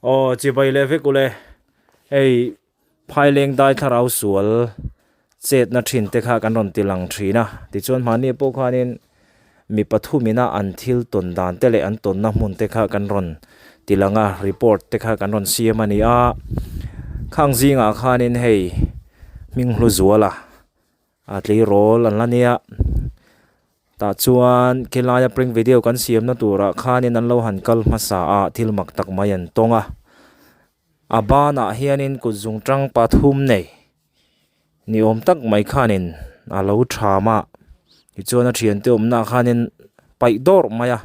oh chỉ bay lệ với cô lệ ấy phai leng đai Thlarausual chet na thin te kha kan ron tilang thina ti chuan mani po khanin mi pathumina an thil ton dan te le an ton na mun te kha kan ron tilanga report te kha kan ron siam ani a khang zinga khanin hei ming hlu zuala a tlei rol an lania ta chuan kilaya pring video kan siam na tura khanin an lo han kal masa a thilmak tak mayan tonga abana hianin kuzung tang pathum nei ni om tak mai khanin alo thama ti chuan a thian te omna khanin pai dor maya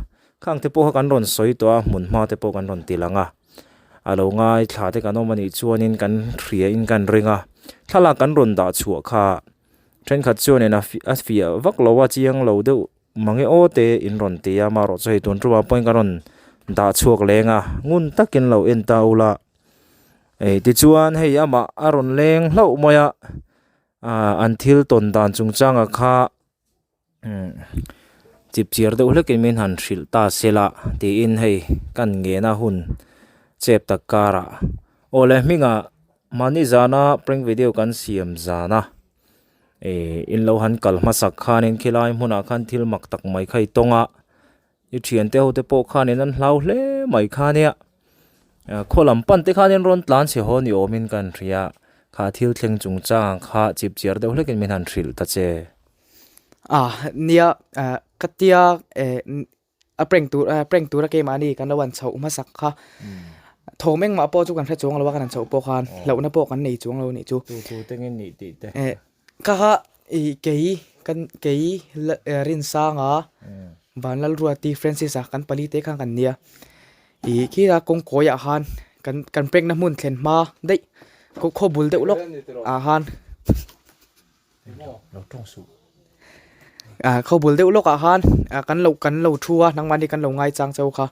khang te po kan ron soi to a mun ma te po kan ron tilanga alo ngai thla te kan omani chuanin kan thria in kan ringa thala kan ron da chu kha tren khat chuan en a fia vak lowa chiang lo deuh mange o te in ron te ya ma ro chei tun ruwa point kan ron da chuak lenga ngun takin lo en taula ei ti chuan hei ama aron leng hlo moya until ton dan chungchanga kha chip chiar deuh hlekin min han hril ta sela ti in hei kan nge na hun chep takara ole minga mani zana prank video kan siam zana in lo han kal masak khanin khilai hmuna khan thilmak tak mai khai tonga i thian te ho te po khanin an hlau hle mai khania kholam pan te khanin ron tlan che ho ni omin kan ria kha thil thleng chungchang kha chip chiar deuh hlekin min han hril ta che nia katia a prank tu ra ke mani kan lawan chau masak kha thomeng ma po chu kan thra chuang lo wa kan chau po khan lo na po kan nei chuang lo ni chu tu tengin ni ti te kha i kei rin sanga banal ruati francis kan pali te khang kan nia i kira kong koya han kan prank na mun thlen ma dei ko khobul de ulok han lo tong su khobul de ulok han kan lo thua nang mani kan lo ngai chang chau kha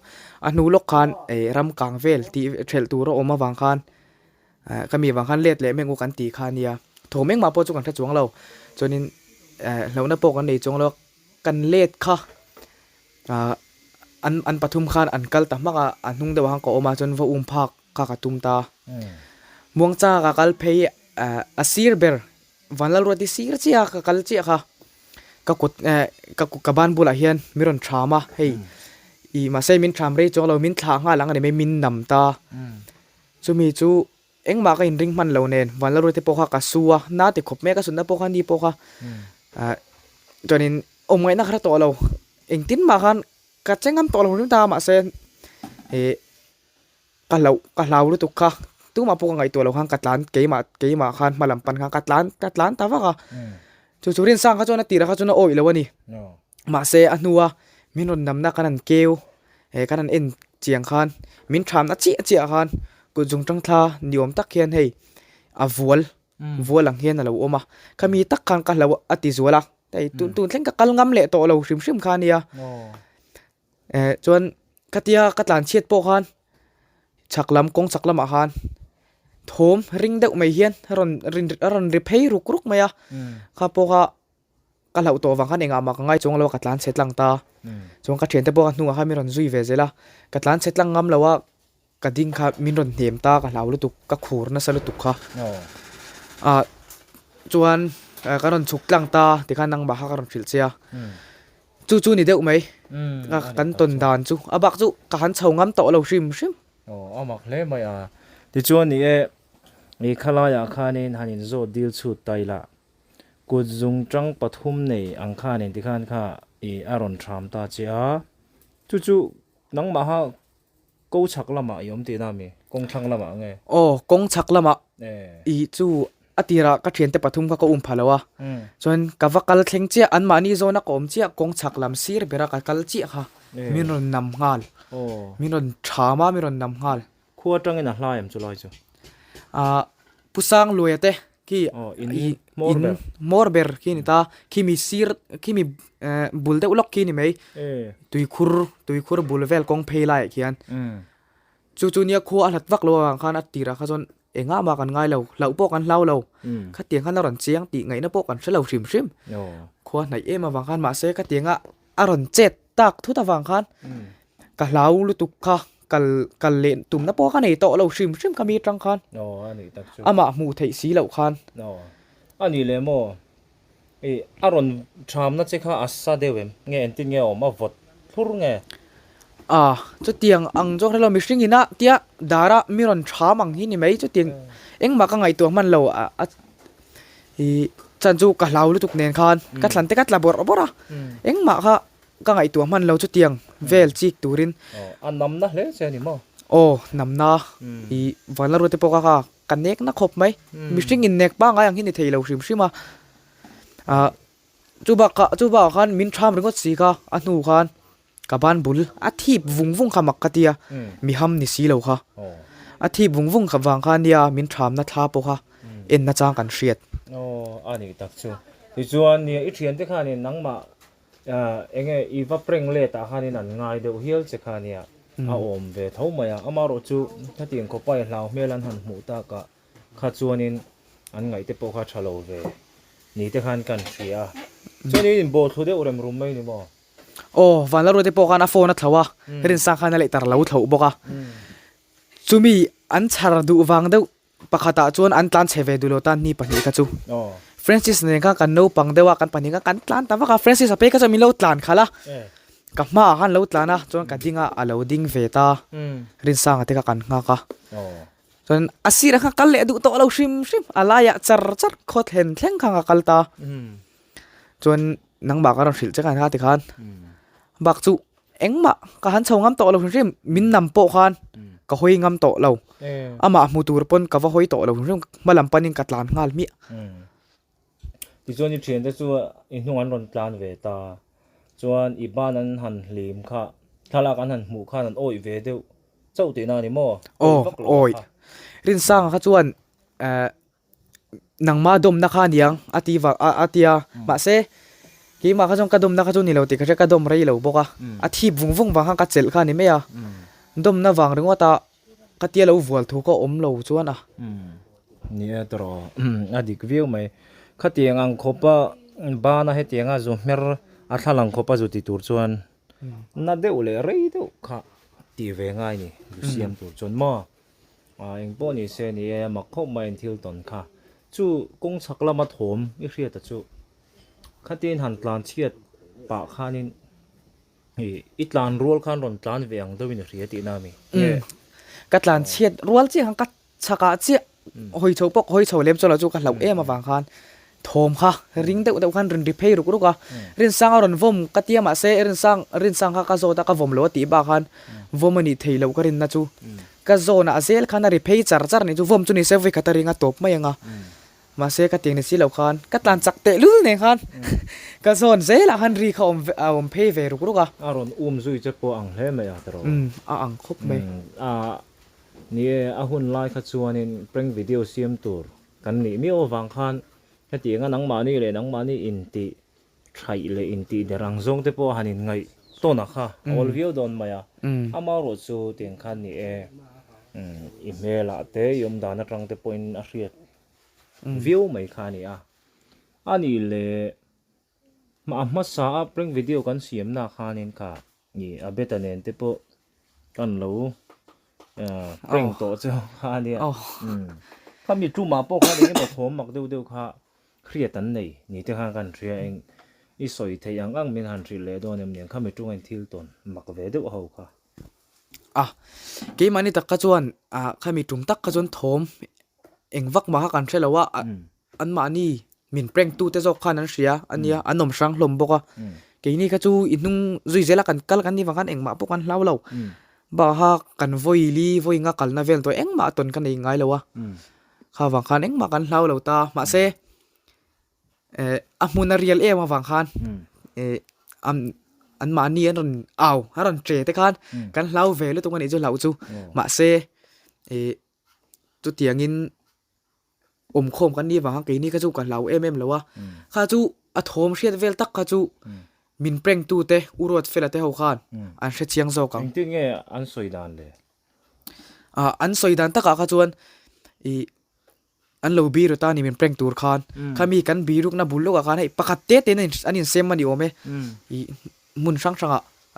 anu lok khan ram kang vel ti thel tu ro oma wang khan kami wang khan let le mengu kan ti khania thomeng ma po chu kan thra chuang lo chonin lo na po kan nei chuang lo kan let kha an pathum khan an kal ta maka anung de wang ko oma chon vo phak ka tum ta muang cha ka kal phei asir ber vanal roti sir chia ka kal chia kha ka ban bula hian miron thama hei i ma sei min tham re chong lo min thla nga lang ani me min nam ta chumi chu engma ka in ring man lo nen vanal roti po kha ka suwa na te khop me ka sun na po kha ni po kha chonin omngai na khra to lo engtin ma khan ka chengam to lo rim ta ma sen ka lau lu tu kha tu ma po ngai to lo hang katlan keima khan malam pan kha katlan ta wa ka chu rin sang kha chona tira kha chona oi lo ani ma se anuwa minon namna kanan keu kanan en chiang khan min tham na chi khan ku jung tang tha niom tak hian hei a vual ang hian lo oma kami tak khan ka lo ati zuala tai tun thleng ka kal ngam le to lo hrim khania chuan katia katlan chet po khan chaklam kong chaklam a khan thom ring deuh mai hian ron rephei ruk maya kha po kha ka lau to wang khan enga ma ka ngai chong lo katlan setlang ta chong ka thian te po ka hnunga kha mi ron zui ve zela katlan setlang ngam lawa ka ding kha min ron hem ta ka lau lu tu ka khur na salu tu kha chuan ka ron chuk tlang ta ti kha nang ba kha ka ron phil chia chu ni deuh mai kan ton dan chu abak chu ka han chho ngam to lo hrim amak hle mai ti chuan ni khalaya khanin hanin zo deal chu taila kuzung tang pathum nei ang khanin ti khan kha aron tham ta chia chu nang ma ha ko chak lama yom ti na mi kong thang lama nge kong chak lama i chu atira ka thian te pathum ka ko phalawa chuan ka vakal thleng chia an mani zona kom chia kong chak lam sir bera ka kal chi kha min ron nam ngal min ron thama min ron nam ngal khuwa tangin a hlaim chu lai chu pusang luete ki in morber ki ni ta kimi sir kimi bulde ulok ki ni mei tui khur bulvel kong pheilai khian chu nia khu alat vak lo ang khan atira kha jon enga ma kan ngai lo po kan hlau lo kha tiang khan ron chiang ti ngai na po kan hlo hrim khu nai ema wang khan ma se ka tianga aron chet tak thu ta wang khan ka hlau lu tu kha kal len tum na po khan ei to lo shim shim kami tang khan ani tak chu ama mu thei si lo khan ani le mo aron tham na che kha assa dewem nge entin nge oma vot thur nge chu tiang ang jok lo mishing ina tia dara miron tham ang hi ni mai chu tiang eng ma ka ngai to man lo i chan chu ka hlau lu tuk nen khan ka thlan te ka tlabor obora eng ma ka ngai to man lo chu tiang vel chik turin an nam na le che ni mo namna i wala rote po ka kanek na khop mai mishing in nek ba ngai ang hi ni thei lo shim shima chuba khan min tham ringot si ka anu khan kaban bul athip vung khamak katia mi ham ni si lo kha athip vung khawang khan nia min tham na tha po kha en na chang kan hriat ani tak chu ti chuan ni I thian te khan ni nangma enge iwa preng le ta khan in an ngai deuh hial che khan nia a om ve thomaya amaro chu thating ko pai hlau melan han mu ta ka kha chuanin an ngai te po kha thalo ve ni te khan kan hria chuan in bo thu de urem rum mai ni mo van la ro te po khan a phone a thlawa rin sang khan le tar lo thlo boka chumi an chhar du wang deuh pakhata chuan an tlan cheve du lo tan ni pahni ka chu Francis ne ka kan no pang dewa kan pani ka kan tlan ta ka Francis ape ka chami lo tlan khala ka ma han lo tlana chuan ka dinga a lo ding ve ta rin sang ate ka kan nga ka chuan asira kha kal le du to lo shim alaya char khot hen thleng kha kalta chuan nang ba ka ro hril che kan ha ti khan bak chu engma ka han chhongam to lo shim min nam po khan ka hoi ngam to lo ama mu tur pon ka wa hoi to lo shim malam panin ka tlan ngal mi ti chuan ni thian te chu in hnung an ron tlan ve ta chuan I ban an han hlim kha thalak an han mu kha an oi ve deuh chau te na ni mo oi rin sang kha chuan nang ma dom na kha niang atia ma se ki ma kha jong ka dom na kha chu ni lo ti kha ka dom rei lo boka athi vung wang ka chel kha ni me ya dom na wang ringota ka tia lo vual thu ko om lo chuan ni atro adik view mai khatiang ang khopa ba na he tianga zo mer a thalang khopa zo ti tur chuan na de ule rei de kha ti ve ngai ni siam tur chon ma eng po ni se ni ma khop mai thil ton kha chu kong sakla ma thom I hria ta chu khatin han tlan chiat pa khanin I tlan rol khan ron tlan ve ang do win hria ti na mi ka tlan chiat rual chi hang ka chaka chi hoi chho pok hoi chho lem chola chu ka hlau em awang khan thom kha ring deuh khan rin ri phei ruk ka rin sang ron vom katia ma se rin sang kha ka zo ta ka vom lo ti ba khan vom ani thei lo ka rin na chu ka zo na azel khan ri phei char ni chu vom chu ni se voi khataringa top mai anga ma se ka ting ni si lo khan ka tlan chak te lu ne khan ka zon ze la khan ri kha om phei ve ruk ka aron zui che po ang hle me ya tro ang khop me ni a hun lai kha chuanin prank video siam tur kan ni mi o wang khan heti nga nang mani le nang mani inti thai le inti derang zong te po hanin ngai to na kha all view don maya amaro chu teng khan ni email ate yom dana tang te point a hriat view mai kha ni ani le ma sa prank video kan siam na khanin ka ni abetanen te po kan lo prank to chu kha ni kami tu ma po kha ni ma thom mak deu kha khriat an nei ni te kha kan thria eng I soi thei ang min han thri le don em nian kami tu ngai thil ton mak ve deuh ho kha ke mani tak ka chuan kami tum tak ka chuan thom eng vak ma kan thelawa an ma ni min prank tu te zo khan an hria ania anom sang hlom boka ke ni ka chu inung zui zela kan kal kan ni wang kan eng ma po kan hlau lo ba ha kan voi nga kal na vel to eng ma ton kan ei ngai lowa kha wang khan eng ma kan hlau lo ta ma se amuna real ma wang khan an ma ni an haran tre te khan kan hlau ve lu tung ani chu hlau chu ma se chu tiangin khom kan ni wang ke ni ka chu ka hlau em lowa kha chu a thom hriat vel tak ka chu min prank tu te urot fela te ho khan an hre chiang zo kang ti nge an soi dan le an soi dan taka ka chuan an lo bi ro ta ni min prank tur khan khami kan bi ruk na bul lo ka khan hei pakhat te te anin sem mani ome mun sang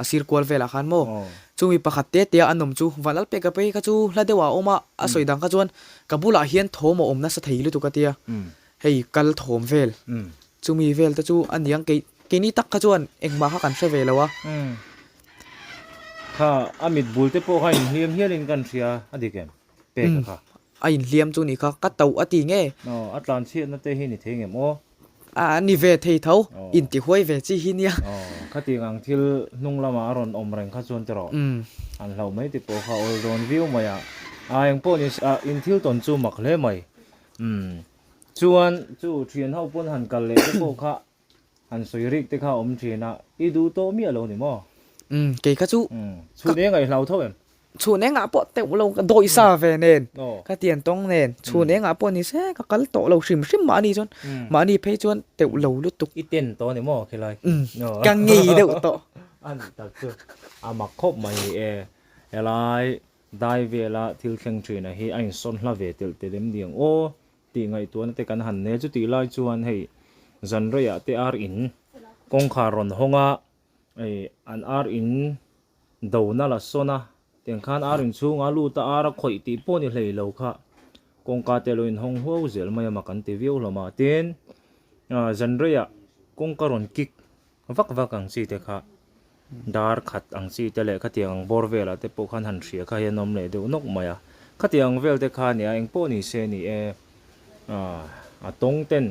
asir kwal vela khan mo oh chu mi pakhat te tia anom chu walal pe ka pe ka chu hladewa oma asoidang ka chuan kabula hian thom om na sa theilu tu ka tia hei kal thom vel chu mi vel ta chu aniang ke ni tak ka chuan engma kha kan hre velawa kha amit bulte po kha in hiam hialin kan thria adikem pe ka kha a in hliam chu ni kha ka tau ati nge no atlan chiat na te hi ni thengem o ni ve thei tho in ti huai ve chi hi nia khati ngang thil nung lama ron om reng kha chon tero an hlau mai ti po kha ol ron view maya ang po ni in thil ton chu mak hle mai chuan chu thian hau pon han kal le po kha han soirik te kha om thina I du to mi alo ni mo ke ka chu chu ne ngai hlau tho em chu ne nga po te lo ka doi sa ve nen ka tian tong nen chu ne nga po ni se ka kal to lo shim shim ma ni chon ma ni phe chuan te lo lu tuk I ten to ni mo khilai ka ngi de to an tak chu amak khop mai elai dai vela thil thleng thina hi ain son hla ve tel te dem diang o ti ngai tuan te kan han ne chu ti lai chuan hei zanreya te ar in kong kha ron honga an ar in do na la sona tiang khan ar in chunga lu ta ara khoi ti po ni hlei lo kha kong ka te lo in hong ho zel mai ma kan ti viu lo ma ten zanreya kong ka ron kik vak vak ang si te kha dar khat ang si te le khatiang bor vela te po khan han thria kha hianom le de nok maya khatiang vel te kha ni eng po ni se ni a tong ten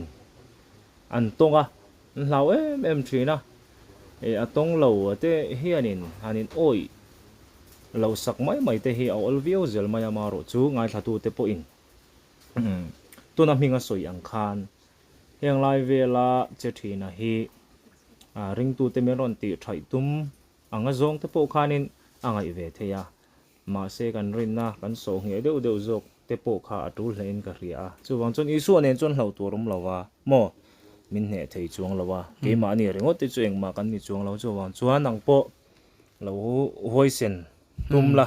an tonga hlau em thina a tong lo te hianin hanin oi lo sak mai te hi ol view zel maya maro chu ngai thatu te po in tuna minga soi ang khan heng lai vela che thina hi ring tu te meron ti thai tum anga zong te po khanin angai ve theya ma se kan rin na kan so nge deu zok te po kha atu hlein ka ria chu wang chon isu nen chon hlau turum lawa mo min ne thei chuang lawa ke ma ni ringot te chueng ma kan ni chuang lo chu wang chuan ang po lo hoisen tum la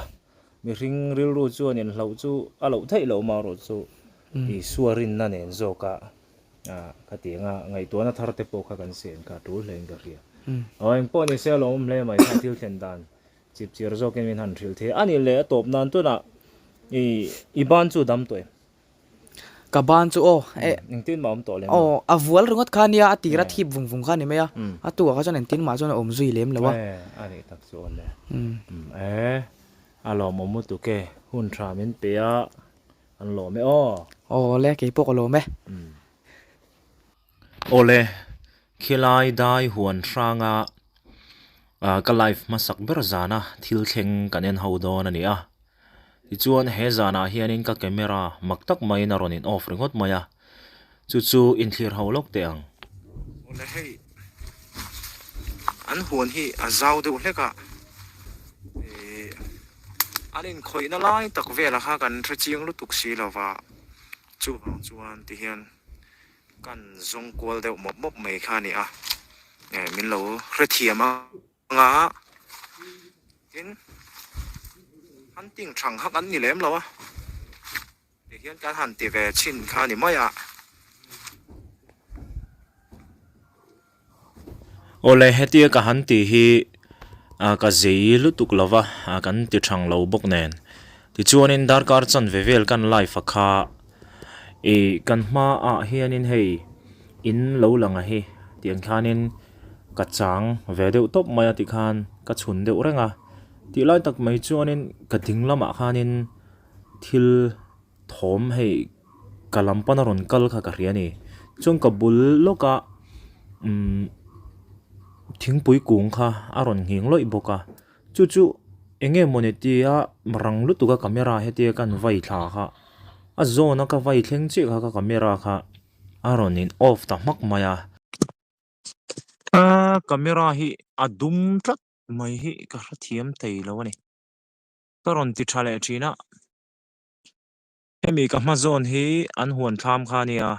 mi ring ril ru chu nen hlau chu a lo thei lo ma ro chu I suarin na nen zoka katinga ngai to na thar te po kha kan sen ka tu hlein ka ria eng po ni se lom le mai tha thil then dan chip chir zo ken min han thil the ani le top nan tu na I ban chu dam to ka ban chu ning tin ma om to le avual rungot khania atira thip vung vung khan ni meya atu ka chon en tin ma chon om zui lem lawa ani tak chu le alo mo mu tu ke hun tha min pe a an lo me le ke pok lo me ole khilai dai huan ranga ka life masak ber zana thil thleng kanen ho don ani a ti chuan he zana hianin ka camera maktak mai na ronin off ringot maya chu in clear ho lok te ang ole hei an huan hi azau de uleka anin khoi na lai tak vela kha kan thaching lu tuk si lawa chu bang chuan ti hian kan zong kwal de mop mai kha ni a min lo rethiama nga in han ting thang hak an ni lem lawa ti hian kan han ti ve chin kha ni maya ole hetia ka han ti hi ka zei lu tuk lova kan ti thang lo bok nen ti chuanin darkar chan vevel kan life kha kan ma a hianin hei in lo langa hi tiang khanin ka chang ve deuh top maya ti khan ka chhun deuh renga ti lai tak mai chuanin ka ding lama khanin thil thom hei kalam panaron kal kha ka riani chung ka bul loka thingpui kung kha aron nging loi boka chu enge monetia marang lutuga camera hetia kan vai thla kha a zona ka vai thleng chi kha ka camera kha aron in off ta mak maya camera hi adum tlat mai hi ka thiam tei lo ani karon ti thale thina hemi ka ma zone hi an huan tham kha nia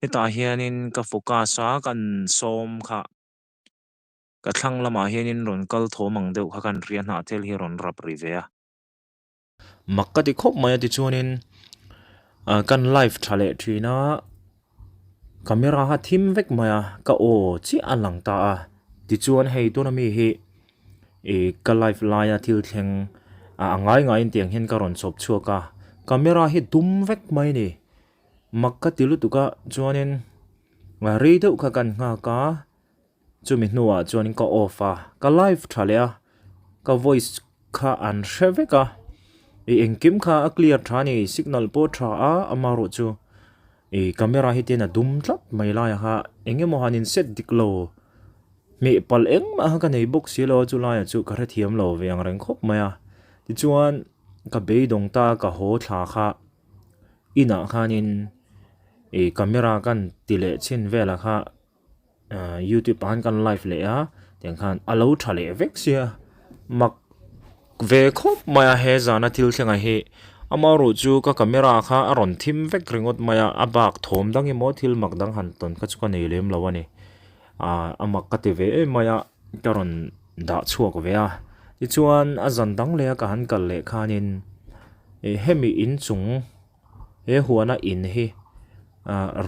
heta hianin ka focus kan som kha ka thlang lama hianin ron kal thomang deuh kha kan rian na tel hi ron rap ri ve a makati khop mai ti chuanin kan live thale thina camera ha thim vek maya ka chi alang ta a ti chuan hei to na mi hi ka live laia thil thleng ngai in tiang hin ka ron chop chuaka camera hi dum vek mai ni makka tilu tuka chuanin rei deuh kha kan nga ka chumi hnuwa chuanin ka offa ka live thalea ka voice kha an hreveka engkim kha a clear thani signal po tha amaru chu camera hi tena dum tlat mai la ha engemaw hanin set diklo mi pal eng ma ka nei box silo chu la chu ka ra thiam lo ve ang reng khop maya ti chuan ka beidong ta ka ho thla kha ina khanin camera kan tile chin vela kha YouTube an kan live le a tiang khan alo thale vek sia mak ve khop maya he zana thil thenga hi amaru chu ka camera kha aron thim vek ringot maya abak thom dangi mo thil mak dang han ton ka chu ka nei lem lawani amak ka te ve maya karon da chuak ve a ti chuan a zan dang le ka han kal le khanin hemi in chung huana in hi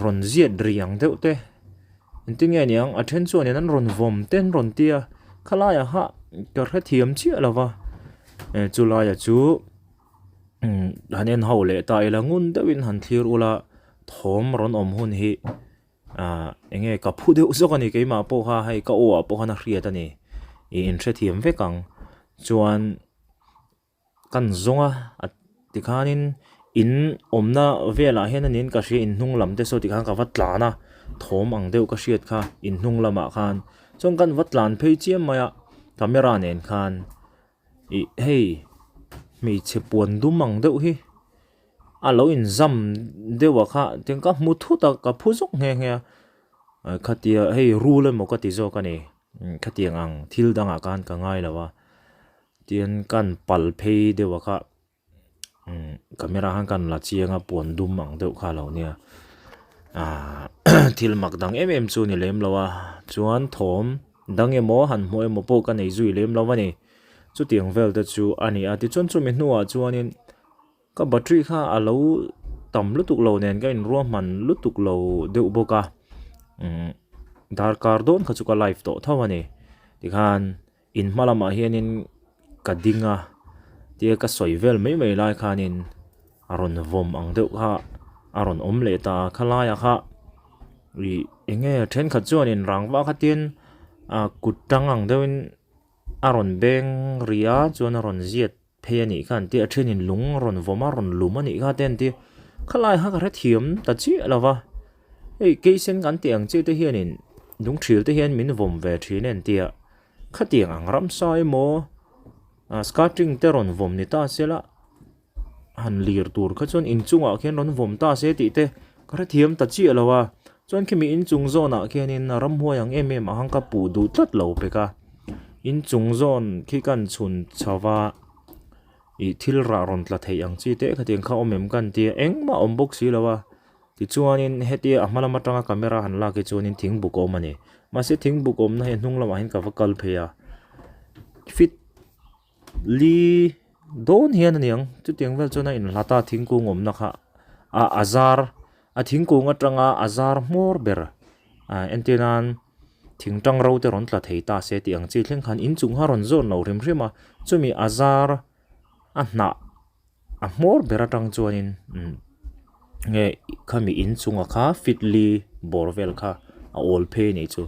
ron ziat riang deuh te intinge niang a then chuan an ron vom ten ron tia khalaya ha ka hre thiam chi alawa chulaya chu hanen haule ta ila ngun deuhin han thlir ula thom ron om hun hi enge ka phu deuh zokani keima po ha hai ka o po hana hriat ani in hre thiam vekang chuan kan zonga tikhanin in omna vela henanin ka hri in hnung lam te so tikhan ka watlana thom ang deuh ka hriat kha in hnung lama khan chong kan watlan phei chiam maya camera nen khan hei mi che puan dum ang deuh hi alo in zam dewa kha teng ka mu thu ta ka phu zok nge nge khatia hei rule mo ka ti zo ka ni khatiang ang thil danga kan ka ngai lawa tian kan pal phei dewa kha camera han kan la chianga puan dum ang deuh kha lo nia thilmak dang em chu ni lem lawa chuan thom dang emo han mo emo po ka nei zui lem lawa ni chu tiang vel te chu ani ati chon chu mi hnuwa chuanin ka battery kha alo tam lutuk lo nen ka in ruam man lutuk lo deuh boka dar kar don kha chu ka live to thawani tikhan in malama hianin ka dinga tia ka soivel mai lai khanin aron vom ang deuh kha aron om le ta khalaya kha ri enge then kha chuanin rangwa khatin kutang ang deuhin aron beng ria chuan aron ziat phei ani khan ti a thenin lung ron voma ron lum ani kha ten ti khalai ha ka re thiam ta chi alawa ei keisen kan tiang che te hianin lung thil te hian min vom ve thinen tia khatiang ang ram sai mo scattering te ron vom ni ta sela han lir tur kha chon in chunga khian ron vom ta se ti te ka re thiam ta chi alawa chon khimi in chung zona khianin ram huayang em ahang ka pu du tlat lo peka in chung zone khi kan chun chawa thil ra ron tla thei ang chi te khatin kha omem kan tia engma ombok si lawa ti chuanin hetia ahmalama tanga camera han la ke chuanin thing bu ko mani ma se thing bu kom na he hnung lama hin ka vakal pheya fit li don hian aniang chu tiang vel chona in lata thingkung om na kha azar thingkung atanga azar mor ber entenan thingtang ro te ron tla thei ta se tiang chi thleng khan in chung ha ron zon lo rim rima chumi azar na mor beratang chuanin nge khami in chunga kha fitli borvel kha ol phe nei chu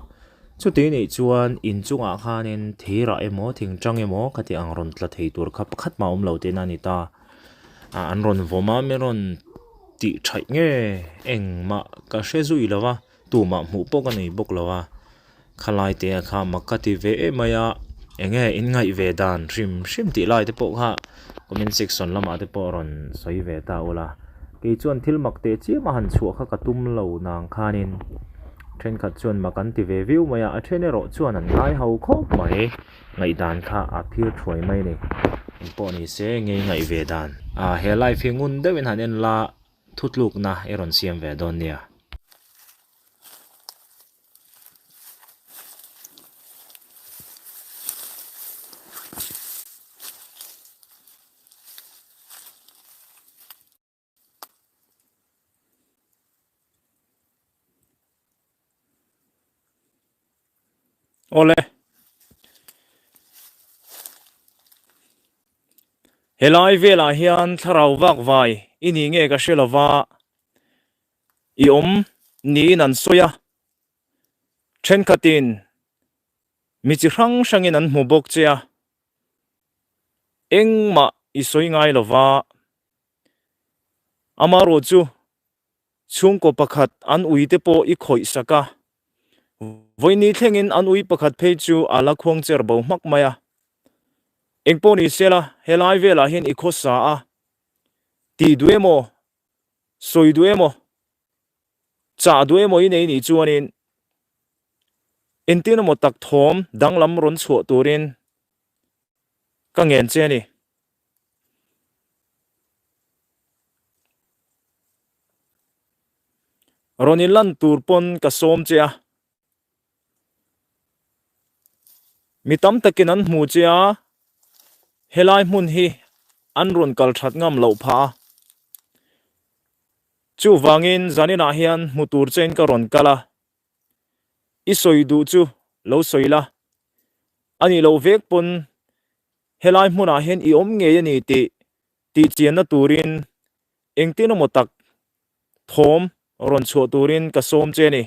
te nei chuan in chunga khanin thera emo thingtang emo khati ang ron tla thei tur kha pakhat ma lo te na ni ta an ron voma me ron ti thai nge eng ma ka shezui lawa tu ma mu po ka nei bok lawa khalai te kha makati ve maya enge in ngai ve dan shim ti lai te po kha comment section lama te po ron soi ve ta ola ke chuan thilmak te chi ma han chu kha ka tum lo nang khanin then khat chuan makan ti ve view maya a then ero chuan an ngai ho khop mai ngai dan kha a phir throi mai ni po ni se ngai ve dan he life hingun dewin hanen la thutluk na eron siam ve don nia ole helai vela hian tharau vak vai ini nge ka shelawa I om ni nan soya then khatin mi chi hrang hrangin an hmu bawk chia engma I soi ngai lova amaro chu chung ko pakhat an uite po I khoi saka voini thlengin an ui pakhat phei chu ala khong cher bo mak maya engpo ni sela helai vela hin I khosa a ti duemo soi duemo cha duemo I nei ni chuanin intino mo tak thom danglam ron chho turin ka ngen che ni ronilan turpon ka som chia mitam takin an hmu chia helai mun hi an ron kal that ngam lo pha chu wangin zanina hian mutur chen ka ron kala I soi du chu lo soila ani lo vek pon helai hmuna hian I om nge ni ti chian na turin engtino mo tak thom ron chho turin ka som che ni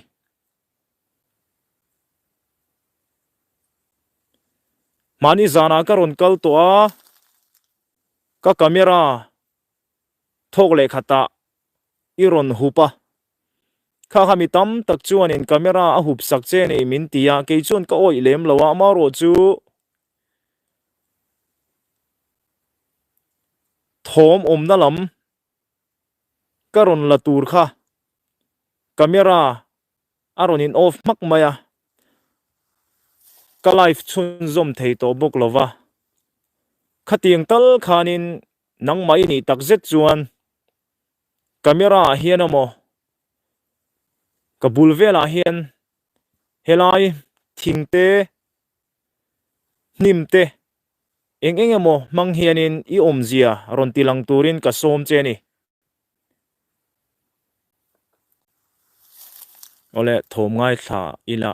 mani zana ka ron kal to a ka camera thok le khata I ron hupa kha khami tam tak chuan in camera a hup sak che ni min tia ke chuan ka oi lem lowa ma ro chu thom om na lam ka ron la tur kha camera a ron in off mak maya ka live chun zom thei to bok lova khatiang tal khanin nang mai ni tak zet chuan camera hian amo ka bulvela hian helai thingte nimte eng emo mang hianin I om zia ron tilang turin ka som che ni ole thom ngai thla ila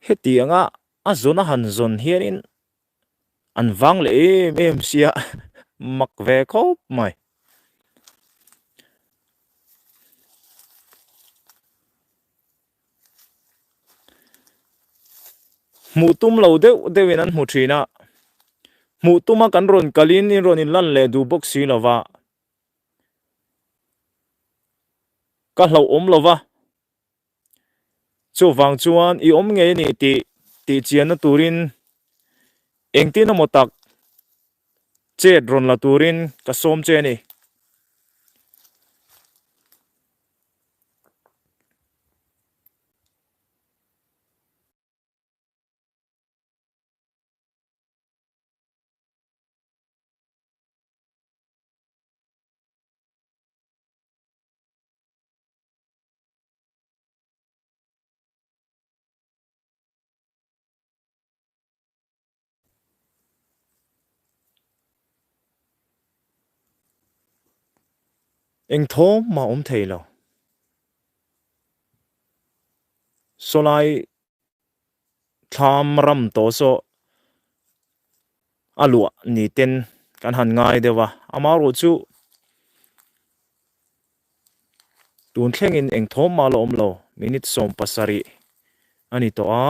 hetianga azona hanzon hianin an wang le em sia mak ve khop mai mutum lo deuin an hmu thina mutuma kan ron kalin in ron in lan le du box si lova ka hlo om lova chu wang chuan I om nge ni ti chian na turin engtin mo tak chet ron la turin ka som che ni eng thom ma om thei lo solai tham ram to so alua ni ten kan han ngai dewa amaro chu tun thlengin eng thom ma lo om lo minute som pasari ani to a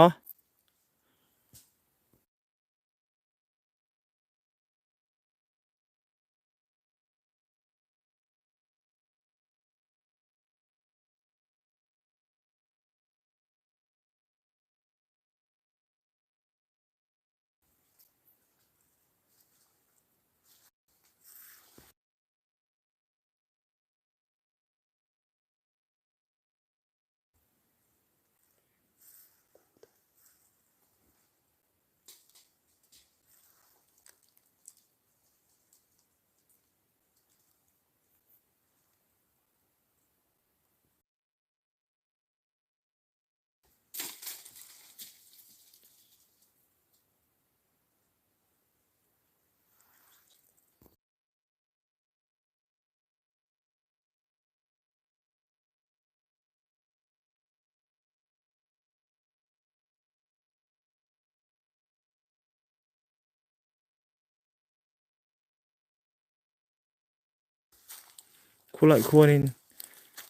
khulai khuanin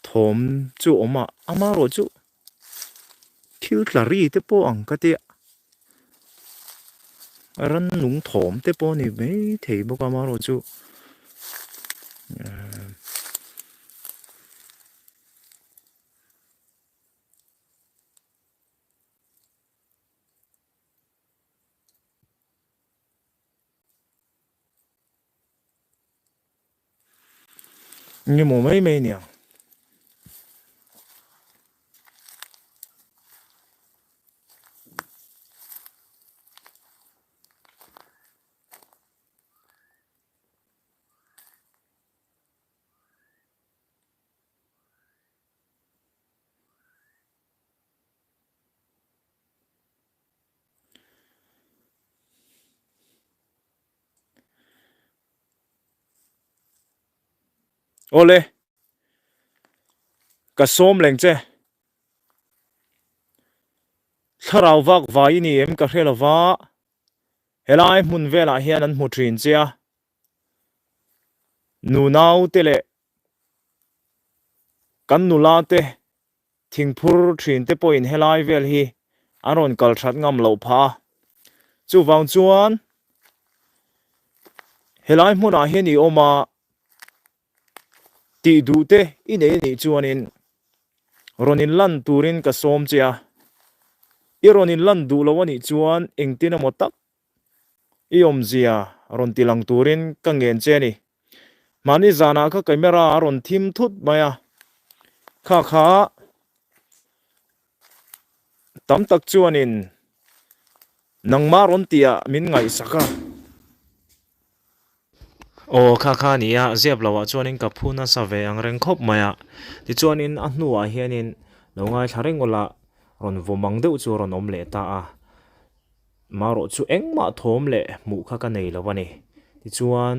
thom chu oma amaro chu thil tlari te po ang katia ran nung thom te po ni me thei bo amaro chu nhưng mà mấy mấy nè ole cả xóm leng che tharau vak vai ni em ka hrela wa helai mun vela hian an mu thin chia nu nau te le kan nu la te thingphur thin te point helai vel hi aron kal that ngam lo pha chu wang chuan helai mun a hian ni oma ti du te i nei ni chuanin ronin lan turin ka som chia ironin lan du lo ani chuan engtin amotak iom zia ron tilang turin ka ngen che ni mani zana ka camera ron thim thut maya kha kha tam tak chuanin nangma ron tia min ngai saka o kha kha nia zep lawa chuanin ka phuna sa ve ang reng khop maya ti chuanin a hnuwa hianin longai thareng ola ron vomang deuh chu ron om le ta a maro chu engma thom le mu kha ka nei lawani ti chuan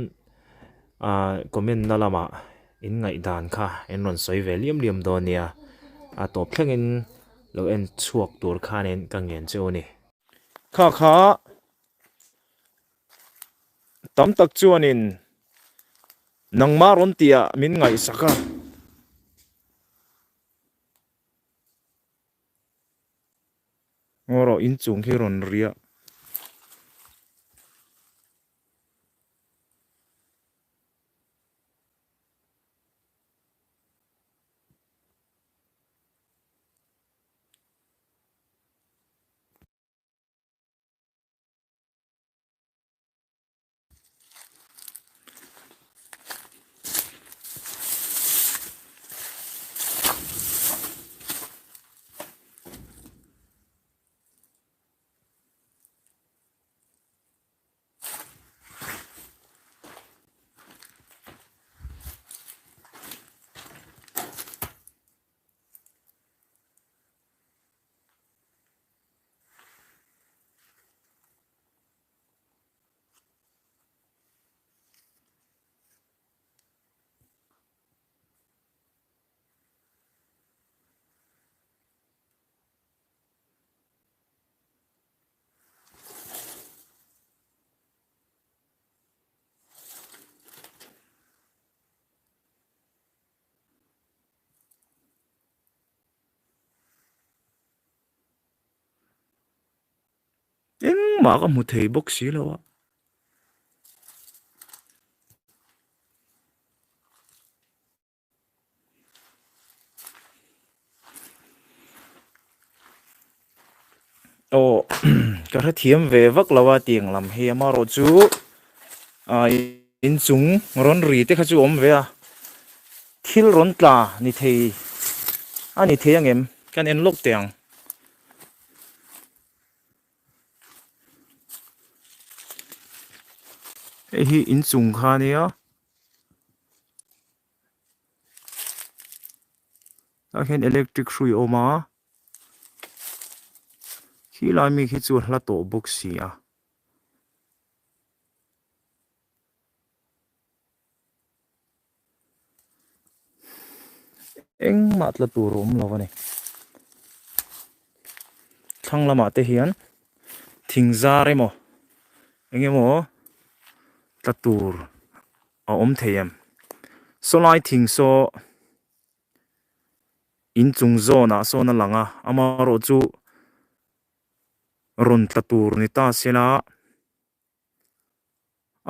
comment na lama in ngai dan kha en ron soi ve liam liam do nia a top thlengin lo en chuak tur khanen ka ngen che oni kha kha tam tak chuanin nangma ron tia min ngai saka ngoro in chung hi ron ria engma ka mu thei bok si lawa o ka ra thiam ve vak lawa tiang lam he amaro chu in chung ron ri te kha chu om ve a thil ron tla ni thei ani thei angem kan en lok tiang hi in chung kha nia a hen electric hrui oma khi lai mi khi chu hla to box si a engma tla turum lawani thang lama te hian thingzar emo engemo tla tur a om theiam so lai thing so in chung zona so na langa amaro chu ron tlatur ni ta sela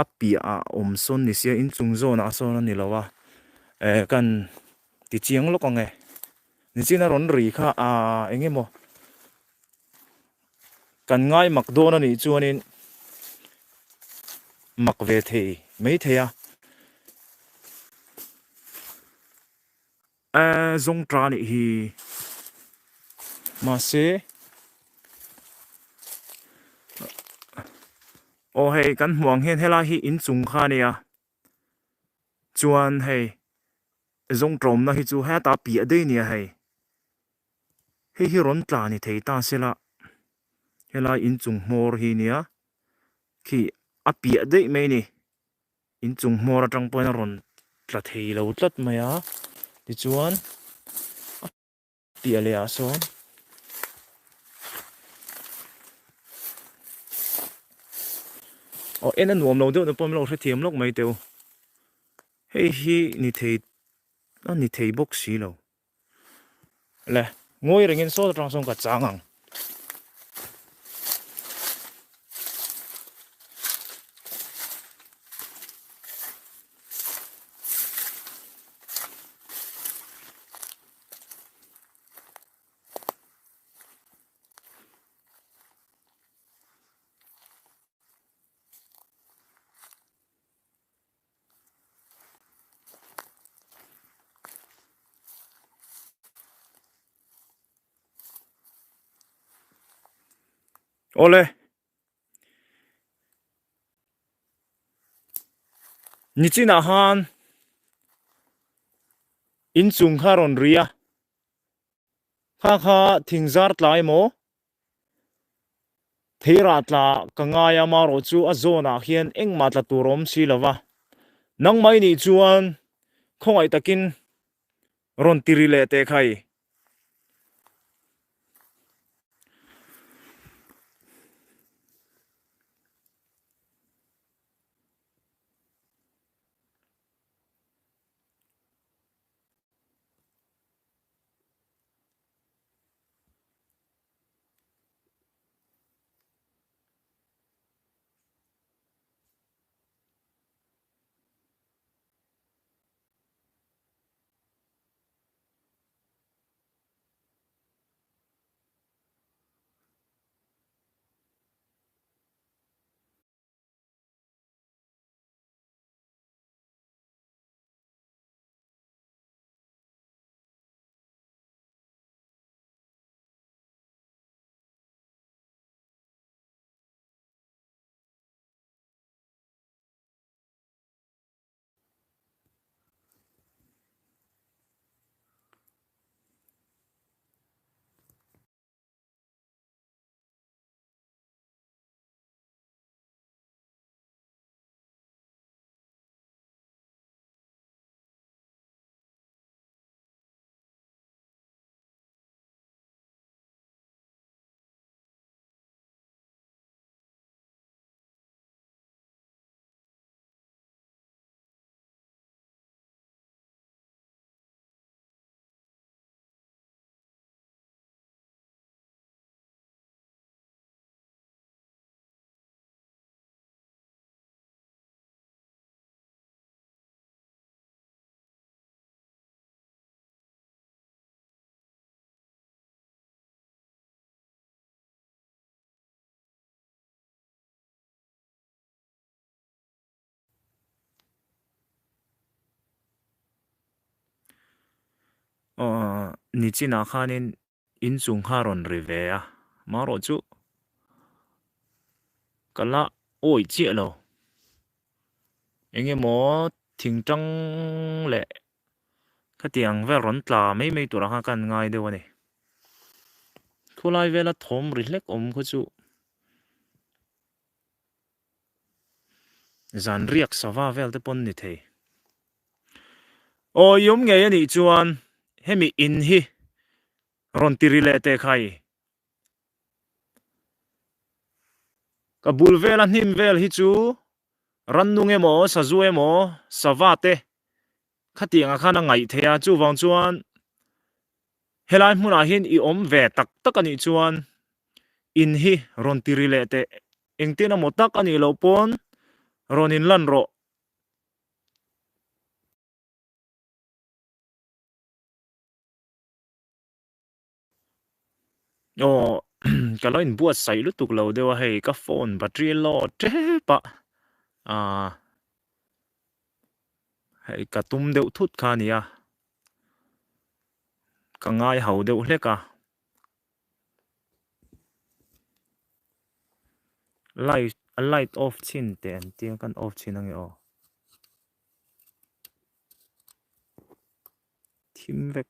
apia a son ni sia in chung zona so na ni lawa kan ti chiang lo konge ni china ron ri kha engemo kan ngai mak do na ni chuanin mak ve thei mai theya zong tra ni hi ma se o hei kan huang hen hela hi in chung kha nia chuan hei zong trom na hi chu ha ta pi a dei nia hei hi ron tla ni thei ta sela hela in chung mor hi nia khi a pi a dei mai ni in chung mor atang point ron tla thei lo tlat maya ti chuan pi a le a son o en an nuam lo deuh na pom lo hre thiam lok mai teu hei hi ni thei bok si lo le ngoi ringin so tang song ka changang ole ni china han in chung kha ron ria kha thingzar tlai mo theira tla kangaya ma ro chu a zona hian engma tla turom si lawa nang mai ni chuan khongai takin ron tiri le te khai ni china khanin in chung kha ron ri ve a ma ro chu kala oi chi lo enge mo thing tang le khatiang ve ron tla mai tura kha kan ngai de wani khulai vela thom ri hlek om kho chu zan riak sawa vel te pon ni thei o yum nge ani chuan hemi in hi ron tiri le te khai ka bul vela hnim vel hi chu rannung emo sazu emo savate khát tiếng à khăn ngày thế à chú vang chuan helai mun à hin i om ve tak tak ani chuan in hi ron tiri le te engtin a motak ani lo pon ron in lan ro o kalau in buat sai lu tuk lo dewa hei ka phone battery lo te pa à hei ka tum deuh thut kha nia ka ngai hau deuh hle ka light off chin te an tiang kan off chin ange o thim vek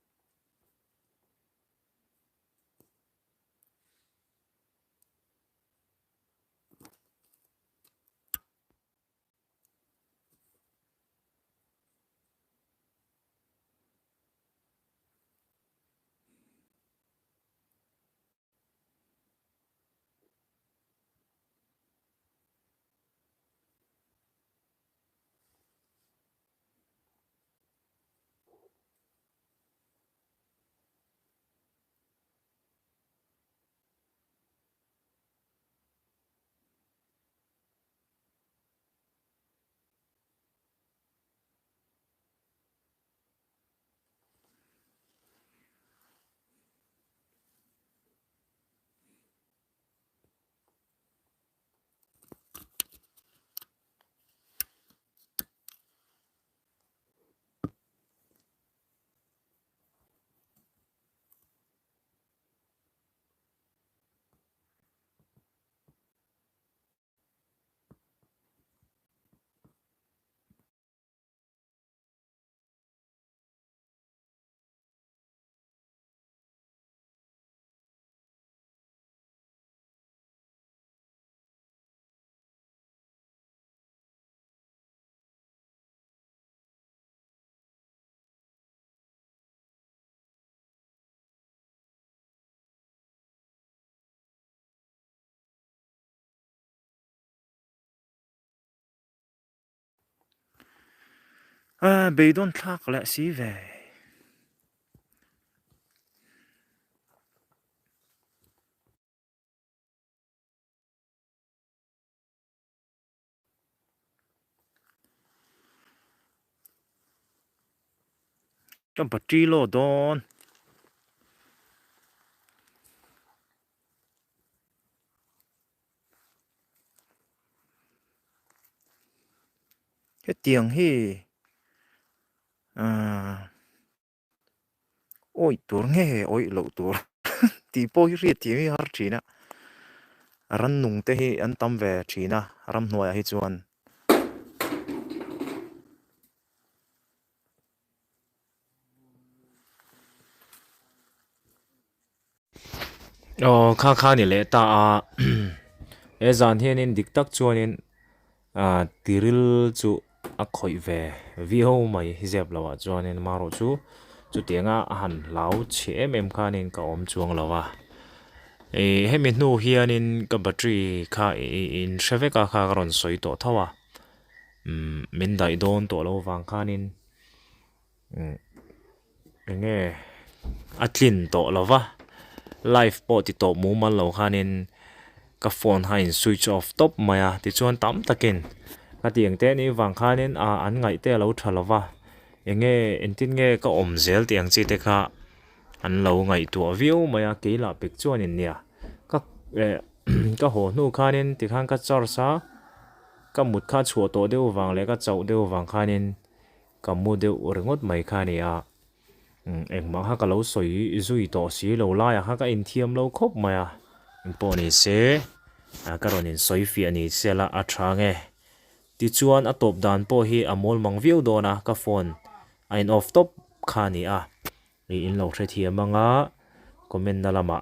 à beidon thak le si ve cái battery lo don cái tiếng hi à ôi tur nghe ôi lộ tur tí bôi riết tí mi har china ran nung te hi an tam ve china ram hnuai hi chuan kha kha ni le ta a e zan hianin dik tak chuanin tiril chu a khoi ve vi ho mai hi zep lawa chuanin maro chu tianga han lau che mem khanin ka om chuang lawa hemi hnu hianin ka battery kha in shaveka kha ron soi to thawa min dai don to lo wang khanin nge atlin to lawa life po ti to mu man lo khanin ka phone hain switch off top maya ti chuan tam takin ka tiang te ni wang khanin an ngai te lo thalawa enge entin nge ka om zel tiang chi te kha an lo ngai tu view maya ke la pik chuan in nia ka ka ho nu khanin ti khan ka char sa ka mut kha chhuat to deuh wang le ka chau deuh wang khanin ka mu deuh ringot mai khania engma ha ka lo soi zui to si lo la ya ha ka in thiam lo khop maya imponi se karonin soi fi ani sela athange ti chuan a top dan po hi amol mang view dona ka phone ain off top khani ri in lo thre thiam anga comment na lama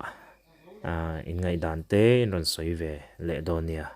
in ngai dan te in ron soi ve le donia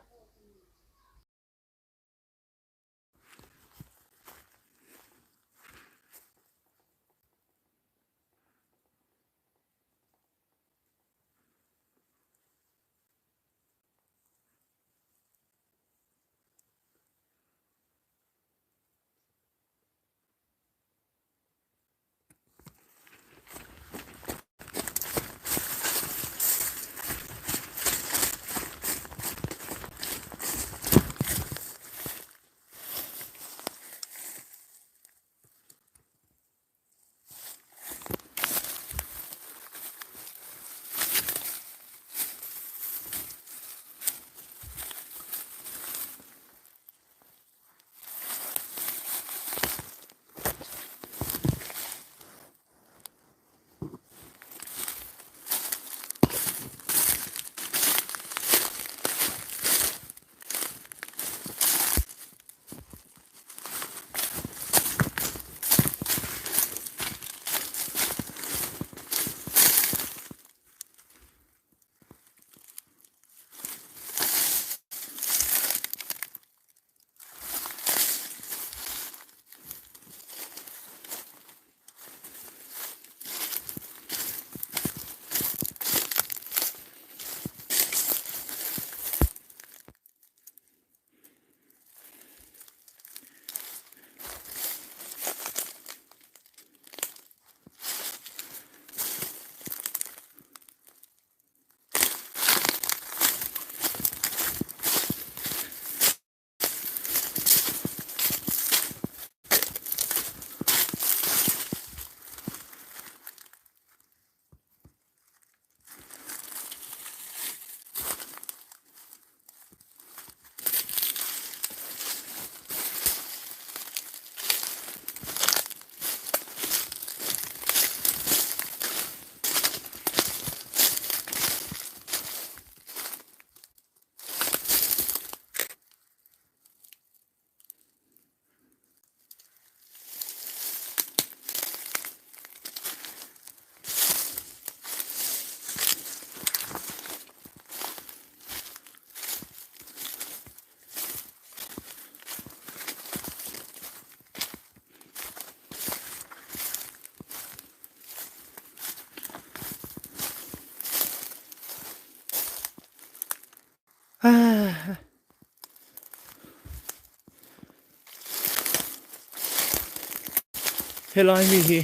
helai mi hi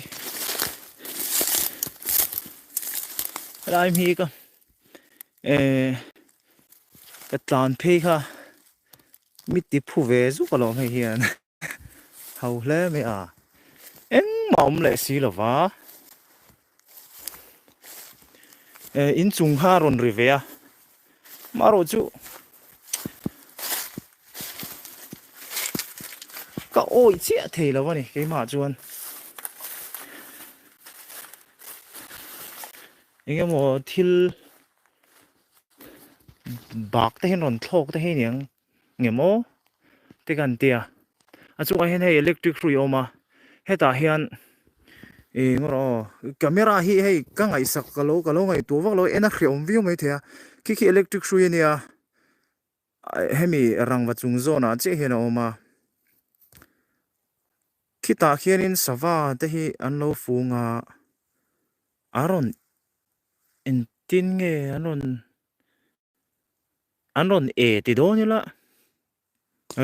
helai mi ka cái tàn phê kha mít tiếp phụ về giúp vào lòng hay hiền hầu lẽ mẹ à em mỏng lại xí là vá in chung ha ron rive à mà rồi chú cái ôi chết thì là vậy này cái mà chuan anh em một thil bạc thế ron thok thế nhỉ nghe mô thế gần tia à chú anh hay electric rồi mà hết ta hiền ngoro camera hi hay ka ngai sak kalo ngai tu vak lo ena khriom view mai thea ki electric shui nia hemi rangwa chung zona che hena oma kita khianin sawa te hi anlo funga aron tin nge anon ti do ni la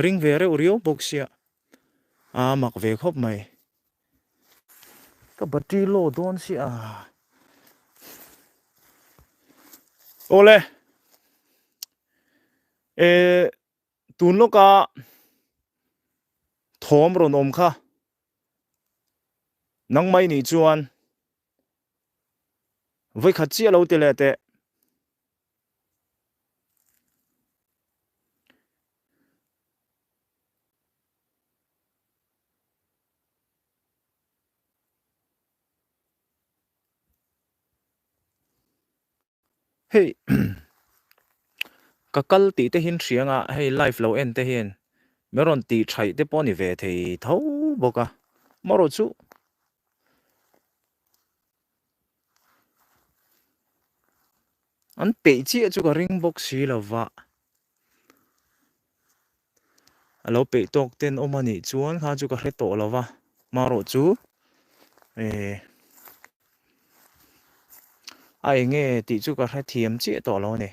ring vere urio boxia mak ve khop mai ka battery lo don si ole tun lo ka thom ron om kha nang mai ni chuan voi khat chi lo te le te hey ka kal ti te hin hrianga hey life lo en te hin meron ti thai te poni ve thei tho boka maro chu an pe chi chu ka ring box si lova alo pe tok ten omani chuan kha chu ka hre to lova maro chu ai nge ti chu ka hre thiam chi to lo ne